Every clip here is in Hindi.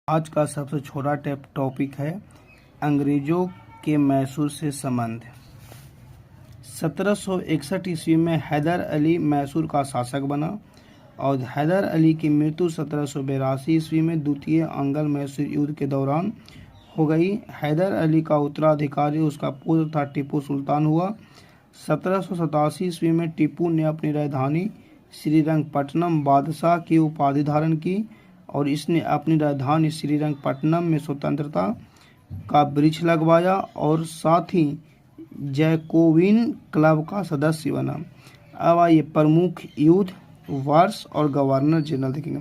आज का सबसे छोटा टॉपिक है अंग्रेजों के मैसूर से संबंध। 1761 ईस्वी में हैदर अली मैसूर का शासक बना और हैदर अली की मृत्यु 1782 ईस्वी में द्वितीय अंगल मैसूर युद्ध के दौरान हो गई। हैदर अली का उत्तराधिकारी उसका पुत्र था टीपू सुल्तान हुआ। 1787 ईस्वी में टीपू ने अपनी राजधानी श्रीरंगपट्टनम बादशाह की उपाधि धारण की और इसने अपनी राजधानी श्रीरंगपट्टनम में स्वतंत्रता का वृक्ष लगवाया और साथ ही जैकोबिन क्लब का सदस्य बना। अब आइए प्रमुख युद्ध, वर्ष और गवर्नर जनरल देखेंगे।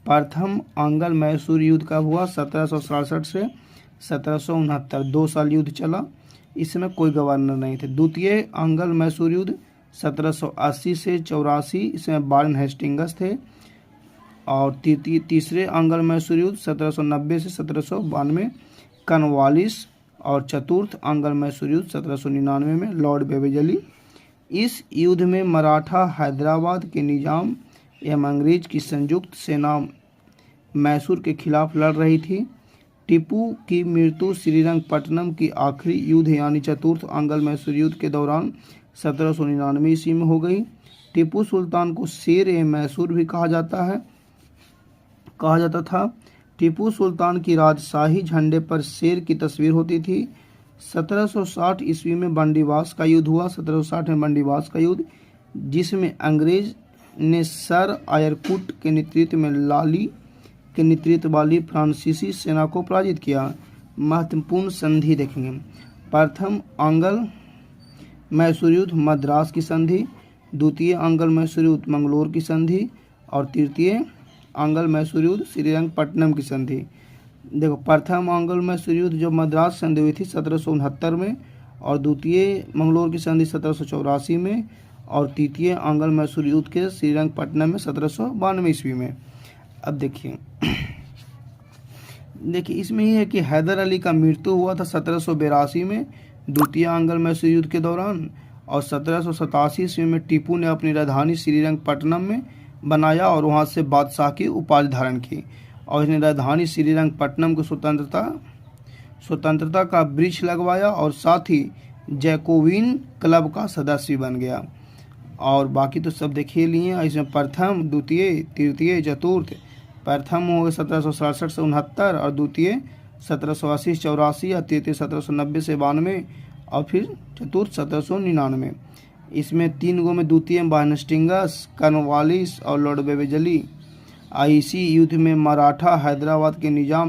प्रथम अंगल मैसूर युद्ध कब हुआ? 1767 से 1769, 2 साल युद्ध चला। इसमें कोई गवर्नर नहीं थे। द्वितीय अंगल मैसूर युद्ध 1780 से 84, इसमें वारेन हेस्टिंग्स थे। और तीसरे अंगल मैसूर युद्ध 1790 से 1792 कॉर्नवालिस। और चतुर्थ अंगल मैसूर युद्ध 1799 में लॉर्ड बेवेजली। इस युद्ध में मराठा हैदराबाद के निजाम एवं अंग्रेज की संयुक्त सेना मैसूर के खिलाफ लड़ रही थी। टीपू की मृत्यु श्रीरंगपट्टनम की आखिरी युद्ध यानी चतुर्थ अंगल मैसूर युद्ध के दौरान 1799 ईस्वी में हो गई। टीपू सुल्तान को शेर ए मैसूर भी कहा जाता था। टीपू सुल्तान की राजशाही झंडे पर शेर की तस्वीर होती थी। 1760 ईस्वी में बंदीवास का युद्ध हुआ। 1760 में बंदीवास का युद्ध, जिसमें अंग्रेज ने सर आयरकुट के नेतृत्व वाली फ्रांसीसी सेना को पराजित किया। महत्वपूर्ण संधि देखेंगे। प्रथम अंगल मैसूर युद्ध मद्रास की संधि, द्वितीय अंगल मैसूर युद्ध मंगलोर की संधि और तृतीय अंगल मैसूर युद्ध श्रीरंगपट्टनम की संधि। देखो, प्रथम अंगल मैसूर युद्ध जो मद्रास संधि हुई थी 1769 में और द्वितीय मंगलोर की संधि 1784 में और तृतीय अंगल मैसूर युद्ध के श्रीरंगपट्टनम में 1792 ईस्वी में। अब देखिए इसमें ही है कि हैदर अली का मृत्यु हुआ था 1782 में द्वितीय अंगल मैसूर युद्ध के दौरान और 1787 ईस्वी में टीपू ने अपनी राजधानी श्रीरंगपट्टनम में बनाया और वहां से बादशाह की उपाधि धारण की और इसने राजधानी श्रीरंगपट्टनम को स्वतंत्रता का वृक्ष लगवाया और साथ ही जैकोबिन क्लब का सदस्य बन गया। और बाकी तो सब देखिए लिए। इसमें प्रथम, द्वितीय, तृतीय, चतुर्थ। प्रथम हो गए 1767 से 69 और द्वितीय 1780 से 84 और तृतीय 1790 से 92 और फिर चतुर्थ 1799। इसमें 3 गो में द्वितीय वारेन हेस्टिंग्स, कॉर्नवालिस और लॉर्ड बेवेजली। इसी युद्ध में मराठा हैदराबाद के निजाम